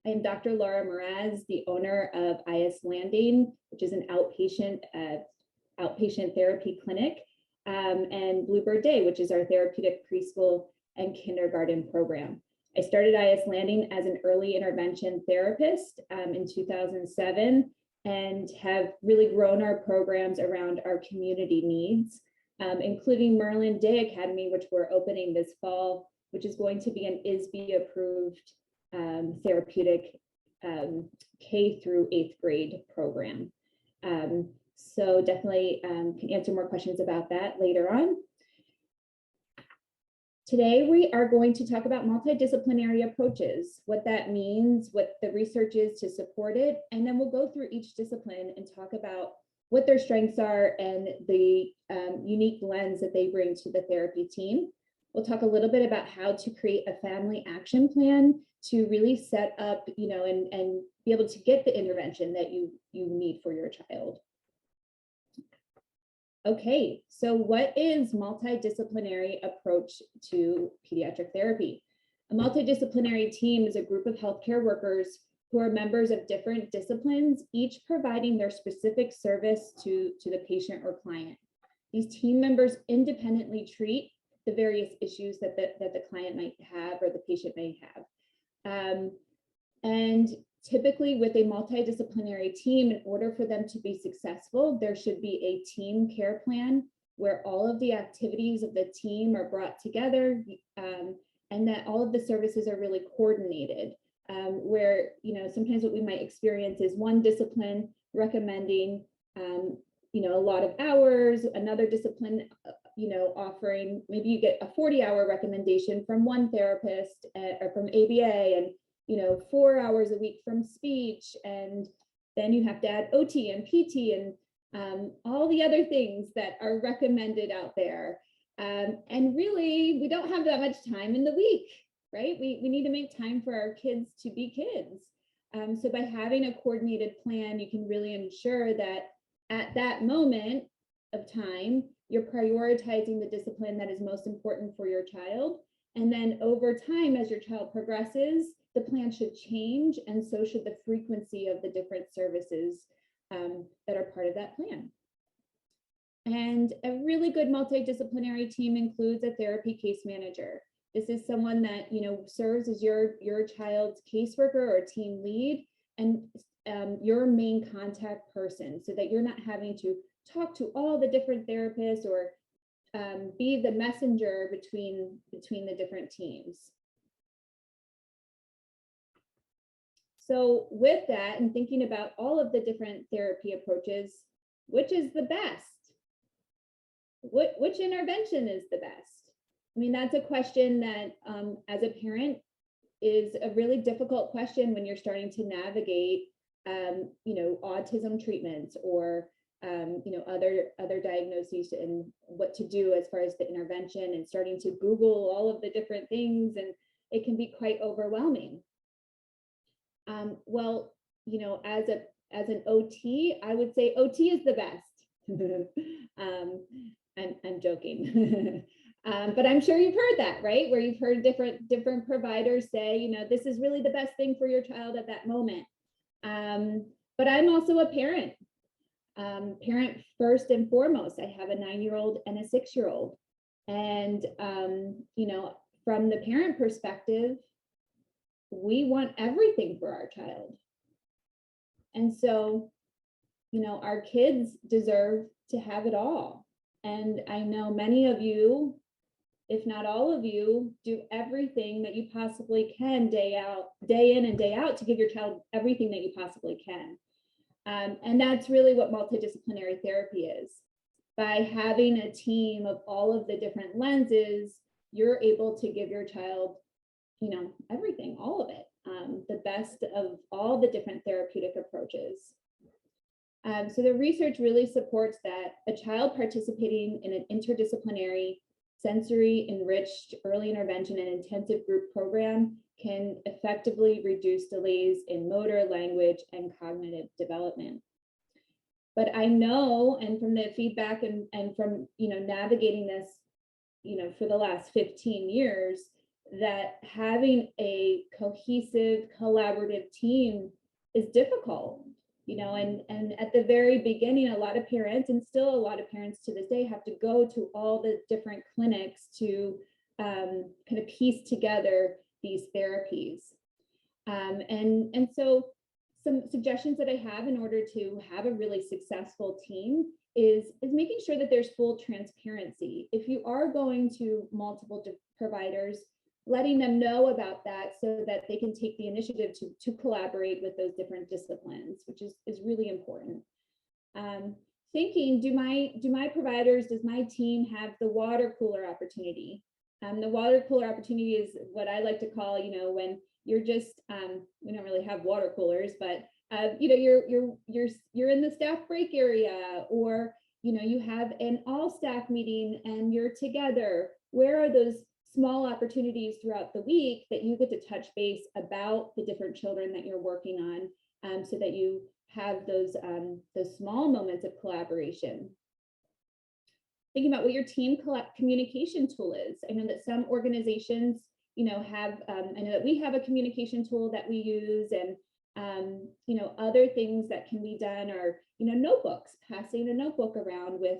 I am Dr. Laura Mraz, the owner of Eyas Landing, which is an outpatient therapy clinic, and Bluebird Day, which is our therapeutic preschool and kindergarten program. I started Eyas Landing as an early intervention therapist in 2007 and have really grown our programs around our community needs, including Merlin Day Academy, which we're opening this fall, which is going to be an ISB approved therapeutic K through 8th grade program. So definitely can answer more questions about that later on. Today, we are going to talk about multidisciplinary approaches, what that means, what the research is to support it, and then we'll go through each discipline and talk about what their strengths are and the unique lens that they bring to the therapy team. We'll talk a little bit about how to create a family action plan to really set up, and be able to get the intervention that you need for your child. Okay, so what is multidisciplinary approach to pediatric therapy? A multidisciplinary team is a group of healthcare workers who are members of different disciplines, each providing their specific service to the patient or client. These team members independently treat the various issues that the client might have or the patient may have. And typically with a multidisciplinary team, in order for them to be successful, there should be a team care plan where all of the activities of the team are brought together, and that all of the services are really coordinated. Where, sometimes what we might experience is one discipline recommending, a lot of hours, another discipline, offering, maybe you get a 40-hour recommendation from one therapist or from ABA, and 4 hours a week from speech, and then you have to add OT and PT and all the other things that are recommended out there. And really, we don't have that much time in the week, right? We need to make time for our kids to be kids. So by having a coordinated plan, you can really ensure that at that moment of time, you're prioritizing the discipline that is most important for your child. And then over time, as your child progresses, the plan should change, and so should the frequency of the different services that are part of that plan. And a really good multidisciplinary team includes a therapy case manager. This is someone that serves as your child's caseworker or team lead, and your main contact person, so that you're not having to talk to all the different therapists or be the messenger between the different teams. So with that, and thinking about all of the different therapy approaches, which is the best? Which intervention is the best? I mean, that's a question that as a parent is a really difficult question when you're starting to navigate, autism treatments or other diagnoses and what to do as far as the intervention, and starting to Google all of the different things, and it can be quite overwhelming. Well, as an OT, I would say OT is the best. I'm joking, but I'm sure you've heard that, right? Where you've heard different providers say, this is really the best thing for your child at that moment. But I'm also a parent. Parent first and foremost. I have a 9-year-old and a 6-year-old, and from the parent perspective, we want everything for our child. And so, our kids deserve to have it all. And I know many of you, if not all of you, do everything that you possibly can day in and day out to give your child everything that you possibly can. And that's really what multidisciplinary therapy is. By having a team of all of the different lenses, you're able to give your child everything, all of it, the best of all the different therapeutic approaches. So the research really supports that a child participating in an interdisciplinary, sensory enriched early intervention and intensive group program can effectively reduce delays in motor, language, and cognitive development. But I know, and from the feedback and from navigating this, for the last 15 years, that having a cohesive, collaborative team is difficult, and at the very beginning, a lot of parents, and still a lot of parents to this day, have to go to all the different clinics to kind of piece together these therapies. And so some suggestions that I have in order to have a really successful team is making sure that there's full transparency. If you are going to multiple providers, letting them know about that so that they can take the initiative to collaborate with those different disciplines, which is really important. Thinking, do my providers, does my team have the water cooler opportunity? The water cooler opportunity is what I like to call, when you're just, we don't really have water coolers, but you're in the staff break area, or you have an all staff meeting and you're together. Where are those small opportunities throughout the week that you get to touch base about the different children that you're working on, so that you have those small moments of collaboration? Thinking about what your team communication tool is. I know that some organizations, have, I know that we have a communication tool that we use, and other things that can be done are, notebooks, passing a notebook around with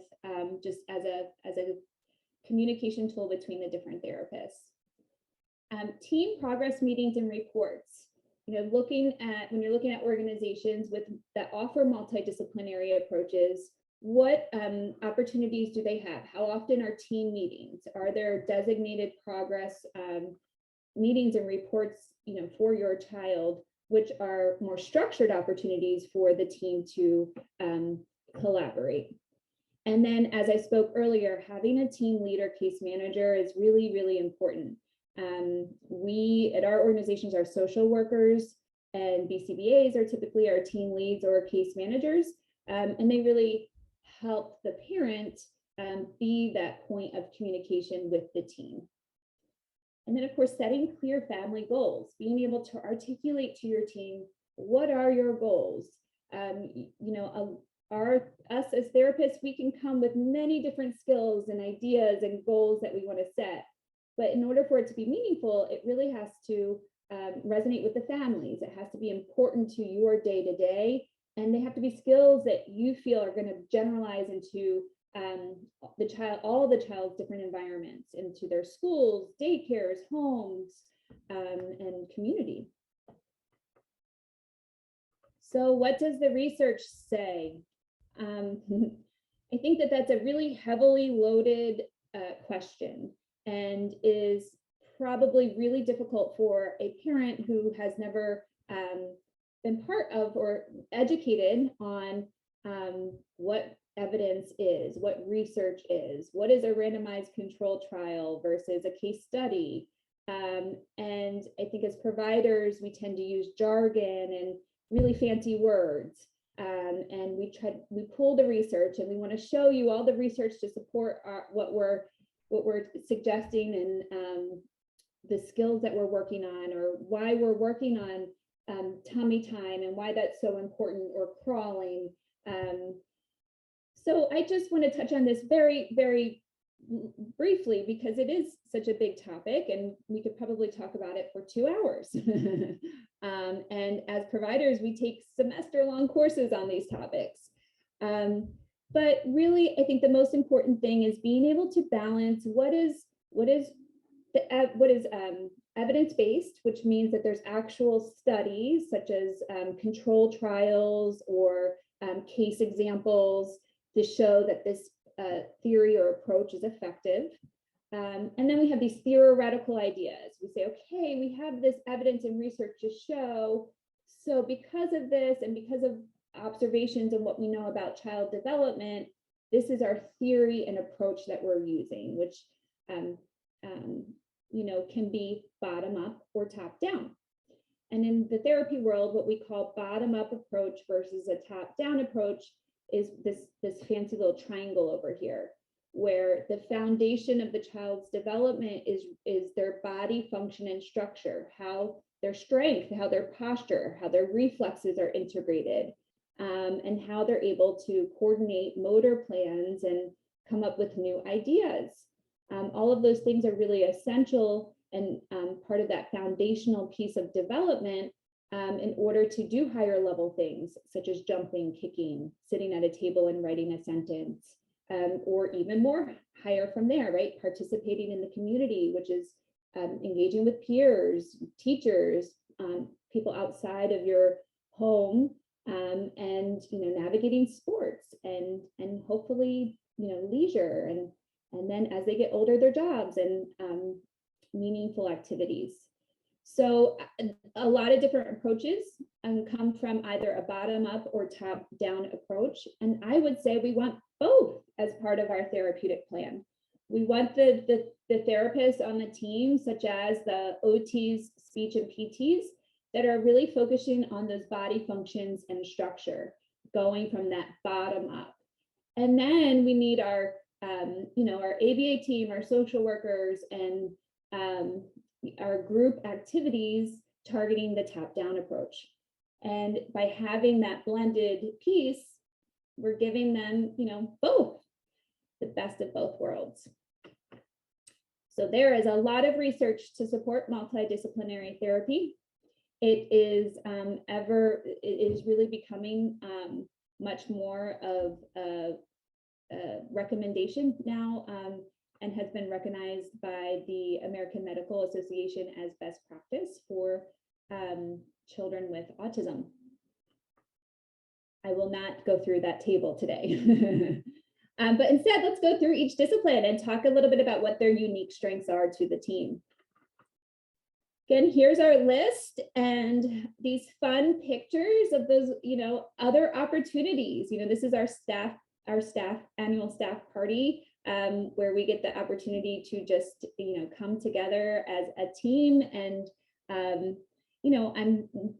just as a communication tool between the different therapists. Team progress meetings and reports. When you're looking at organizations that offer multidisciplinary approaches, what opportunities do they have? How often are team meetings? Are there designated progress meetings and reports, for your child, which are more structured opportunities for the team to collaborate? And then, as I spoke earlier, having a team leader case manager is really, really important. We at our organizations are social workers, and BCBAs are typically our team leads or case managers, and they really help the parent be that point of communication with the team. And then, of course, setting clear family goals, being able to articulate to your team, what are your goals? Us as therapists, we can come with many different skills and ideas and goals that we want to set. But in order for it to be meaningful, it really has to resonate with the families. It has to be important to your day-to-day, and they have to be skills that you feel are going to generalize into all the child's different environments, into their schools, daycares, homes, and community. So what does the research say? I think that that's a really heavily loaded question, and is probably really difficult for a parent who has never been part of or educated on what evidence is, what research is, what is a randomized control trial versus a case study. And I think as providers, we tend to use jargon and really fancy words. And we pull the research, and we want to show you all the research to support what we're suggesting, and the skills that we're working on, or why we're working on tummy time and why that's so important, or crawling. So I just want to touch on this very, very briefly, because it is such a big topic, and we could probably talk about it for 2 hours. And as providers, we take semester-long courses on these topics. But really, I think the most important thing is being able to balance what is evidence-based, which means that there's actual studies such as control trials or case examples to show that this theory or approach is effective. And then we have these theoretical ideas. We say, okay, we have this evidence and research to show, so because of this and because of observations and what we know about child development, this is our theory and approach that we're using, which can be bottom up or top down. And in the therapy world, what we call bottom up approach versus a top down approach is this fancy little triangle over here, where the foundation of the child's development is their body function and structure, how their strength, how their posture, how their reflexes are integrated, and how they're able to coordinate motor plans and come up with new ideas. All of those things are really essential and part of that foundational piece of development in order to do higher level things, such as jumping, kicking, sitting at a table and writing a sentence, or even more higher from there, right? Participating in the community, which is engaging with peers, teachers, people outside of your home, and navigating sports and hopefully leisure, and then as they get older, their jobs and meaningful activities. So a lot of different approaches come from either a bottom up or top down approach. And I would say we want both as part of our therapeutic plan. We want the therapists on the team, such as the OTs, speech and PTs, that are really focusing on those body functions and structure, going from that bottom up. And then we need our ABA team, our social workers, and our group activities targeting the top-down approach. And by having that blended piece, we're giving them, both, the best of both worlds. So there is a lot of research to support multidisciplinary therapy. It is really becoming much more of a recommendation now, and has been recognized by the American Medical Association as best practice for children with autism. I will not go through that table today, but instead let's go through each discipline and talk a little bit about what their unique strengths are to the team. Again, here's our list and these fun pictures of those, other opportunities. This is our annual staff party, where we get the opportunity to just, come together as a team. And,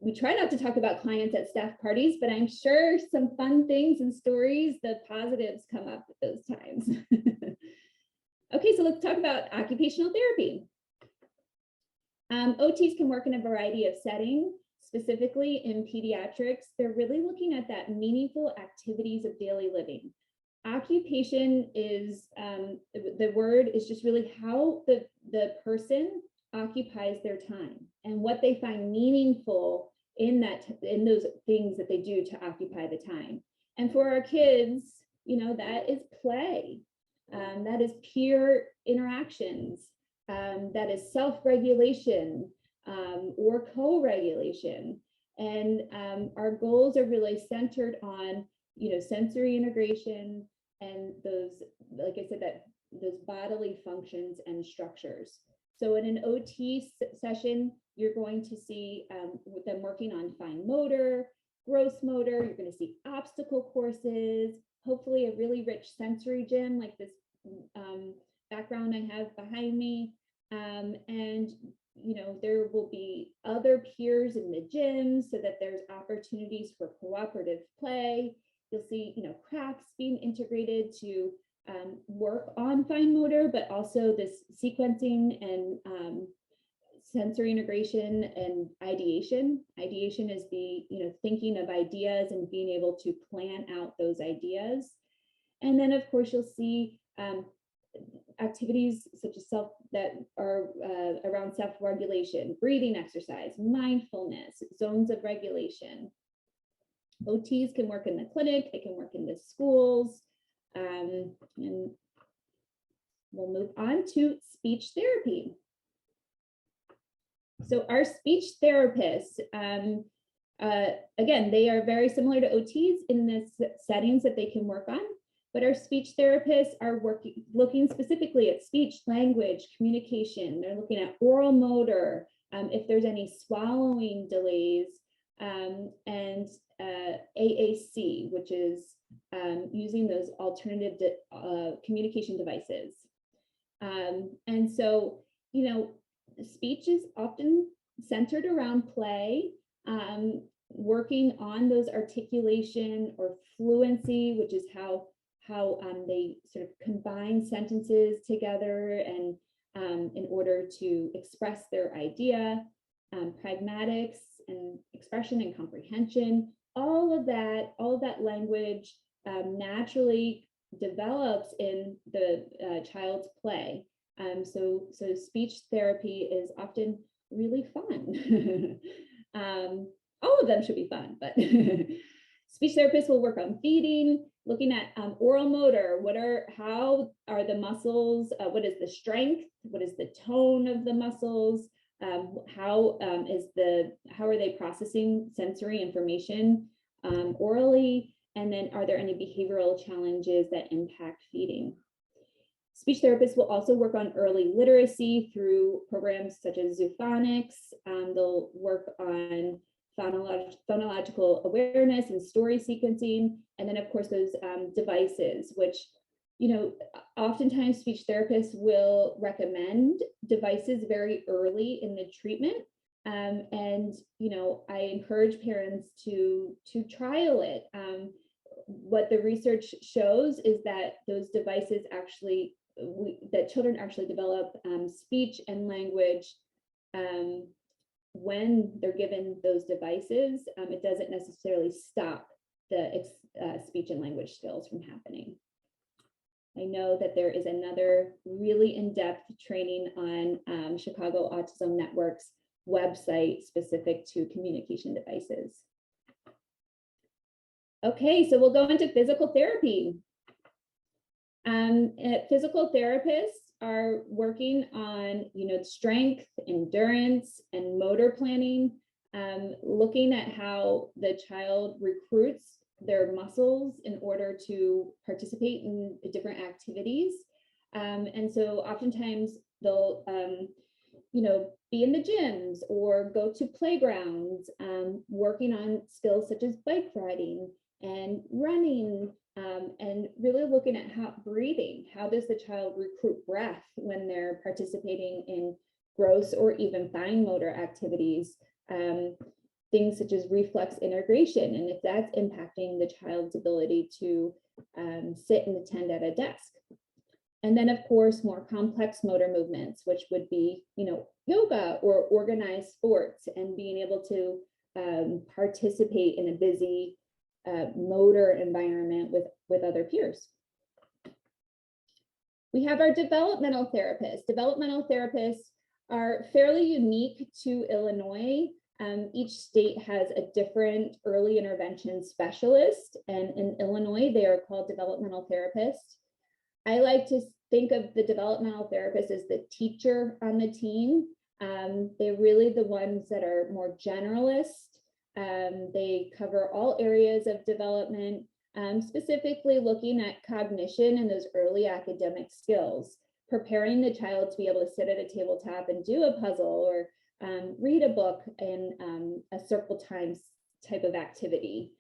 we try not to talk about clients at staff parties, but I'm sure some fun things and stories, the positives come up at those times. Okay, so let's talk about occupational therapy. OTs can work in a variety of settings. Specifically in pediatrics, they're really looking at that meaningful activities of daily living. Occupation is, the word is just really how the person occupies their time and what they find meaningful in those things that they do to occupy the time. And for our kids, that is play, that is peer interactions, that is self-regulation, or co-regulation. And our goals are really centered on, sensory integration and those, like I said, those bodily functions and structures. So in an OT session, you're going to see them working on fine motor, gross motor. You're going to see obstacle courses, hopefully a really rich sensory gym like this background I have behind me. And there will be other peers in the gym so that there's opportunities for cooperative play. You'll see, crafts being integrated to work on fine motor, but also this sequencing and sensory integration and ideation. Ideation is the, thinking of ideas and being able to plan out those ideas. And then, of course, you'll see activities such as that are around self-regulation, breathing exercise, mindfulness, zones of regulation. OTs can work in the clinic, they can work in the schools, and we'll move on to speech therapy. So our speech therapists, again, they are very similar to OTs in the settings that they can work on. But our speech therapists are looking specifically at speech, language, communication. They're looking at oral motor, if there's any swallowing delays, and AAC, which is using those alternative communication devices. And so, speech is often centered around play, working on those articulation or fluency, which is how they sort of combine sentences together and in order to express their idea, pragmatics and expression and comprehension, all of that language naturally develops in the child's play. So speech therapy is often really fun. All of them should be fun, but speech therapists will work on feeding, looking at oral motor. How are the muscles? What is the strength? What is the tone of the muscles? How are they processing sensory information orally? And then are there any behavioral challenges that impact feeding? Speech therapists will also work on early literacy through programs such as Zoophonics. They'll work on phonological awareness and story sequencing. And then of course those devices, which, oftentimes speech therapists will recommend devices very early in the treatment. And I encourage parents to trial it. What the research shows is that those devices that children actually develop speech and language when they're given those devices. It doesn't necessarily stop the speech and language skills from happening. I know that there is another really in-depth training on Chicago Autism Network's website specific to communication devices. Okay, so we'll go into physical therapy. Physical therapists are working on, strength, endurance, and motor planning, looking at how the child recruits their muscles in order to participate in different activities. And so oftentimes they'll, be in the gyms or go to playgrounds, working on skills such as bike riding and running, and really looking at breathing. How does the child recruit breath when they're participating in gross or even fine motor activities? Things such as reflex integration, and if that's impacting the child's ability to sit and attend at a desk. And then, of course, more complex motor movements, which would be, yoga or organized sports, and being able to participate in a busy motor environment with other peers. We have our developmental therapists. Developmental therapists are fairly unique to Illinois. Each state has a different early intervention specialist, and in Illinois, they are called developmental therapists. I like to think of the developmental therapist as the teacher on the team. They're really the ones that are more generalist. They cover all areas of development, specifically looking at cognition and those early academic skills, preparing the child to be able to sit at a tabletop and do a puzzle or read a book in a circle time type of activity.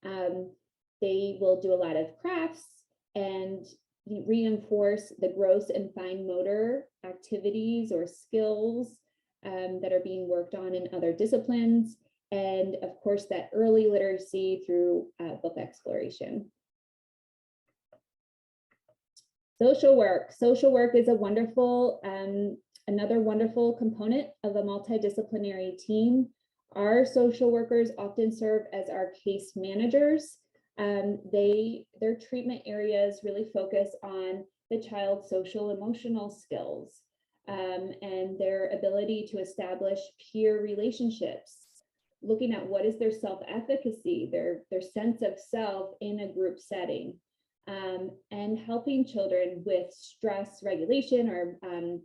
They will do a lot of crafts and reinforce the gross and fine motor activities or skills that are being worked on in other disciplines. And of course, that early literacy through book exploration. Social work. Social work is a wonderful, another wonderful component of a multidisciplinary team. Our social workers often serve as our case managers. Their treatment areas really focus on the child's social emotional skills and their ability to establish peer relationships, looking at what is their self-efficacy, their sense of self in a group setting, and helping children with stress regulation or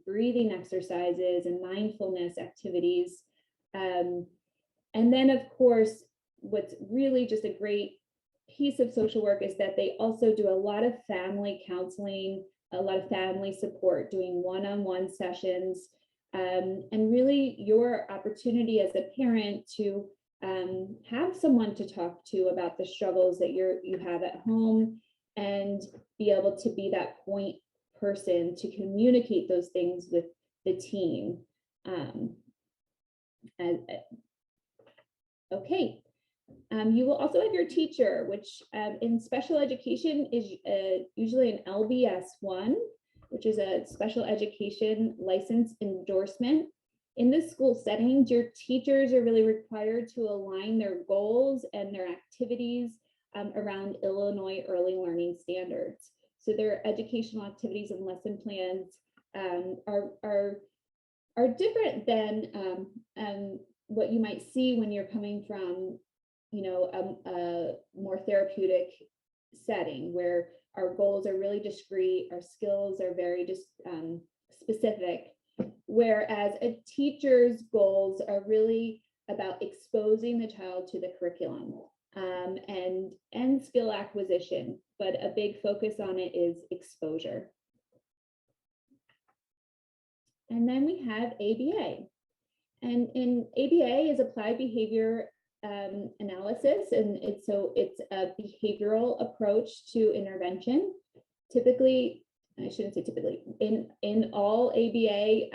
breathing exercises and mindfulness activities. And then, of course, what's really just a great piece of social work is that they also do a lot of family counseling, a lot of family support, doing one-on-one sessions, and really your opportunity as a parent to have someone to talk to about the struggles that you have at home, and be able to be that point person to communicate those things with the team. Okay. You will also have your teacher, which in special education is usually an LBS 1, which is a special education license endorsement. In the school settings, your teachers are really required to align their goals and their activities around Illinois early learning standards. So their educational activities and lesson plans are different than what you might see when you're coming from, a more therapeutic setting where our goals are really discrete, our skills are very just specific, whereas a teacher's goals are really about exposing the child to the curriculum and skill acquisition, but a big focus on it is exposure. And then we have ABA. And in ABA is applied behavior analysis, and it's a behavioral approach to intervention. Typically, I shouldn't say typically, in all ABA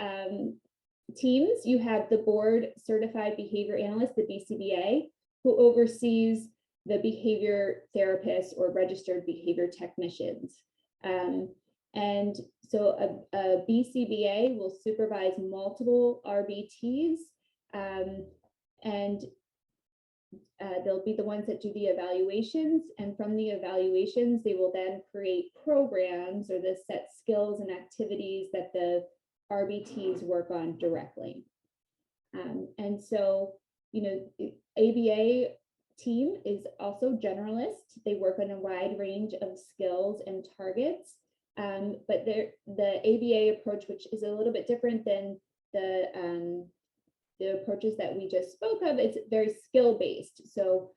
teams, you have the board certified behavior analyst, the BCBA, who oversees the behavior therapists or registered behavior technicians. And so a BCBA will supervise multiple RBTs, and they'll be the ones that do the evaluations. And from the evaluations, they will then create programs or the set skills and activities that the RBTs work on directly. And so, ABA team is also generalist. They work on a wide range of skills and targets. But the ABA approach, which is a little bit different than the approaches that we just spoke of, it's very skill-based. So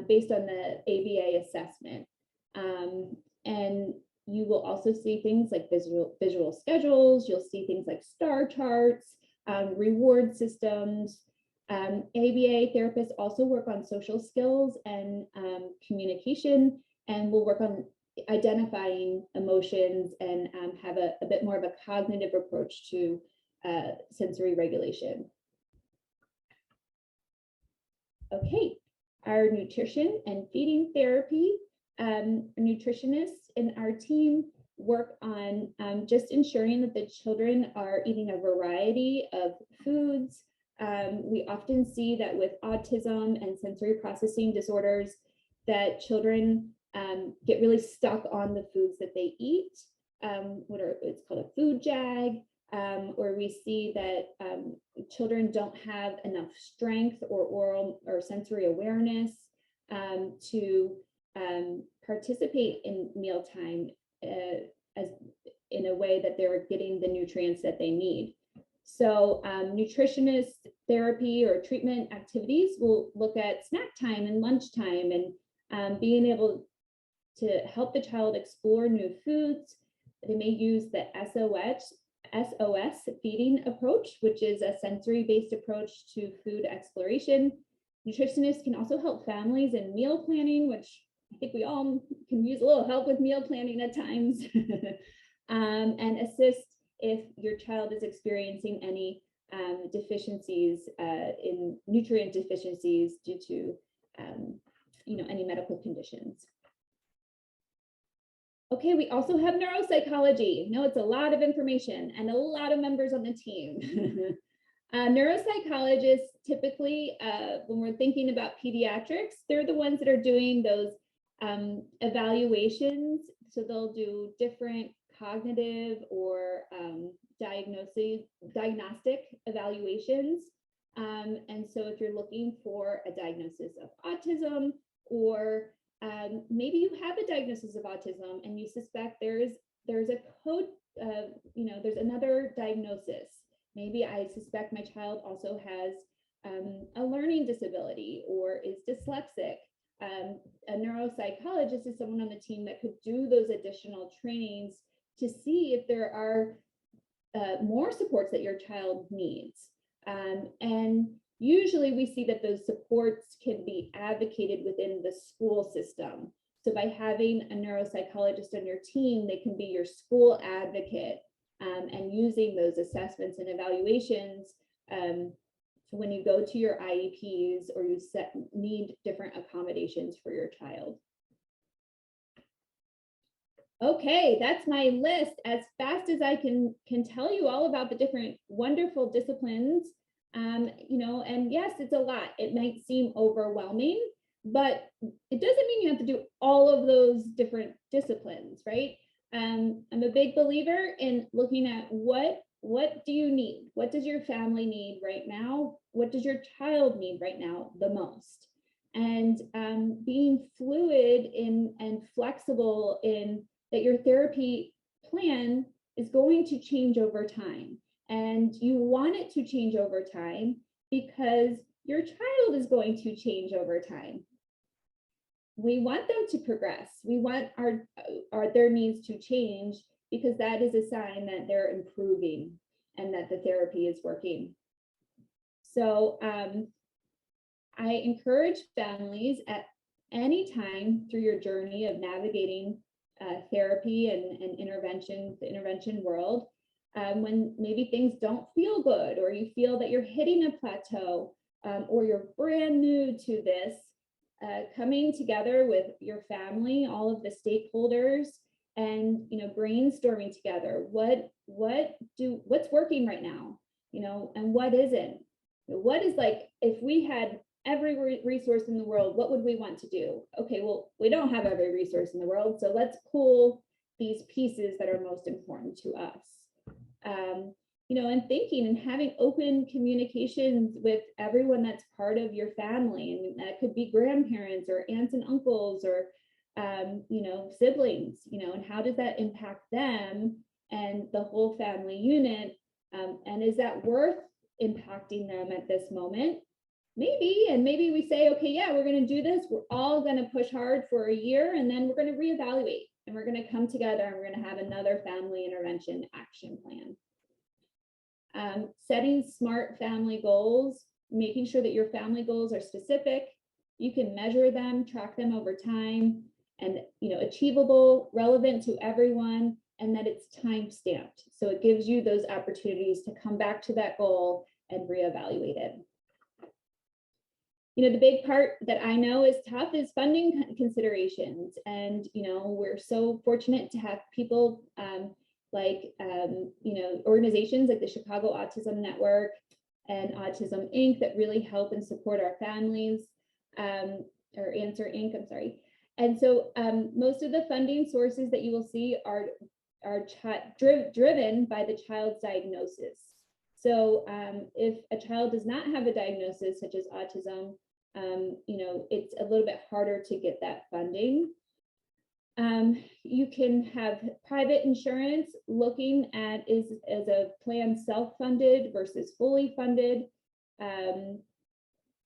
based on the ABA assessment. And you will also see things like visual schedules. You'll see things like star charts, reward systems. ABA therapists also work on social skills and communication, and will work on identifying emotions and have a bit more of a cognitive approach to sensory regulation. Okay, our nutrition and feeding therapy nutritionists in our team work on just ensuring that the children are eating a variety of foods. We often see that with autism and sensory processing disorders, that children get really stuck on the foods that they eat, it's called a food jag, or we see that children don't have enough strength or oral or sensory awareness to participate in mealtime as in a way that they're getting the nutrients that they need. So nutritionist therapy or treatment activities will look at snack time and lunchtime and being able to help the child explore new foods. They may use the SOS feeding approach, which is a sensory-based approach to food exploration. Nutritionists can also help families in meal planning, which I think we all can use a little help with meal planning at times, and assist if your child is experiencing any deficiencies in nutrient deficiencies due to any medical conditions. Okay, we also have neuropsychology. No, it's a lot of information and a lot of members on the team. Neuropsychologists typically, when we're thinking about pediatrics, they're the ones that are doing those evaluations. So they'll do different cognitive or diagnostic evaluations. And so if you're looking for a diagnosis of autism, or maybe you have a diagnosis of autism and you suspect there's a code, there's another diagnosis. Maybe I suspect my child also has a learning disability or is dyslexic. A neuropsychologist is someone on the team that could do those additional trainings to see if there are more supports that your child needs. And usually we see that those supports can be advocated within the school system. So by having a neuropsychologist on your team, they can be your school advocate and using those assessments and evaluations when you go to your IEPs or you need different accommodations for your child. Okay, that's my list as fast as I can tell you all about the different wonderful disciplines. And yes, it's a lot. It might seem overwhelming, but it doesn't mean you have to do all of those different disciplines, right? I'm a big believer in looking at what do you need? What does your family need right now? What does your child need right now the most? And being fluid in and flexible in that your therapy plan is going to change over time. And you want it to change over time because your child is going to change over time. We want them to progress. We want their needs to change because that is a sign that they're improving and that the therapy is working. So I encourage families at any time through your journey of navigating therapy and intervention, the intervention world, when maybe things don't feel good, or you feel that you're hitting a plateau, or you're brand new to this, coming together with your family, all of the stakeholders, and brainstorming together what's working right now, and what isn't. What is, like, if we had every resource in the world, what would we want to do? Okay, well, we don't have every resource in the world, so let's pull these pieces that are most important to us. And thinking and having open communications with everyone that's part of your family. And that could be grandparents or aunts and uncles or, siblings, and how does that impact them and the whole family unit? And is that worth impacting them at this moment? Maybe, and maybe we say, okay, yeah, we're going to do this. We're all going to push hard for a year, and then we're going to reevaluate, and we're going to come together, and we're going to have another family intervention action plan. Setting smart family goals, making sure that your family goals are specific. You can measure them, track them over time, and achievable, relevant to everyone, and that it's time stamped. So it gives you those opportunities to come back to that goal and reevaluate it. The big part that I know is tough is funding considerations. And, we're so fortunate to have people organizations like the Chicago Autism Network and Autism Inc. that really help and support our families, or Answer Inc., I'm sorry. And so most of the funding sources that you will see are driven by the child's diagnosis. So if a child does not have a diagnosis such as autism, it's a little bit harder to get that funding. You can have private insurance looking at is a plan self-funded versus fully funded.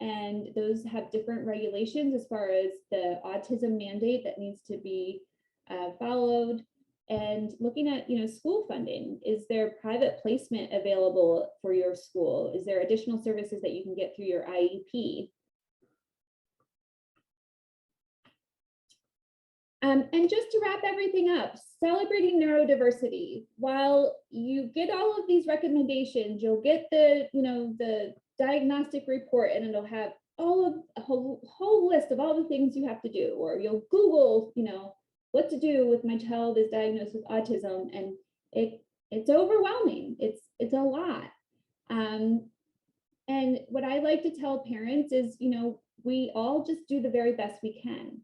And those have different regulations as far as the autism mandate that needs to be followed. And looking at, school funding, is there private placement available for your school? Is there additional services that you can get through your IEP? And just to wrap everything up, celebrating neurodiversity. While you get all of these recommendations, you'll get the diagnostic report, and it'll have a whole list of all the things you have to do, or you'll Google, what to do with my child is diagnosed with autism, and it's overwhelming. It's a lot. And what I like to tell parents is, we all just do the very best we can.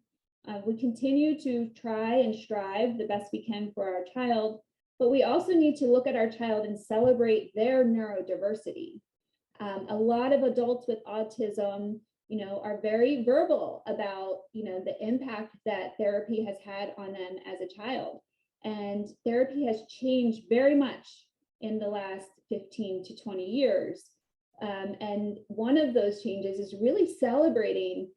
We continue to try and strive the best we can for our child, but we also need to look at our child and celebrate their neurodiversity. A lot of adults with autism, are very verbal about, the impact that therapy has had on them as a child. And therapy has changed very much in the last 15 to 20 years. And one of those changes is really celebrating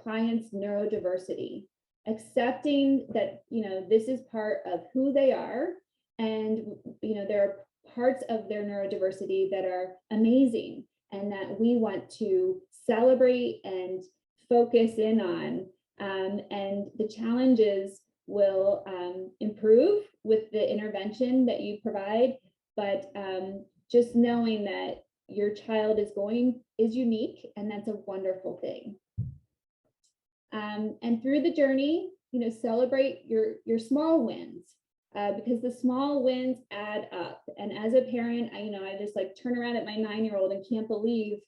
clients' neurodiversity, accepting that, this is part of who they are. And, there are parts of their neurodiversity that are amazing and that we want to celebrate and focus in on. And the challenges will improve with the intervention that you provide, but just knowing that your child is unique, and that's a wonderful thing. And through the journey, celebrate your small wins, because the small wins add up. And as a parent, I just turn around at my 9-year-old and can't believe,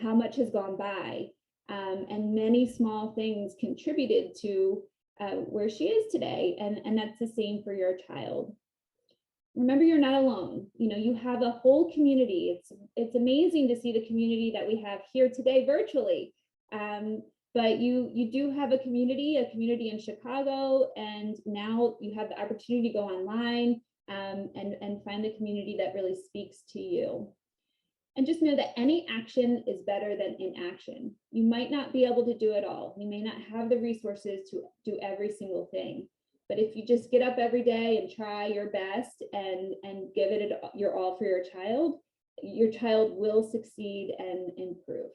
how much has gone by. And many small things contributed to where she is today. And that's the same for your child. Remember, you're not alone. You know, you have a whole community. It's amazing to see the community that we have here today virtually. But you do have a community in Chicago, and now you have the opportunity to go online and find the community that really speaks to you. And just know that any action is better than inaction. You might not be able to do it all. You may not have the resources to do every single thing. But if you just get up every day and try your best and give it your all for your child will succeed and improve.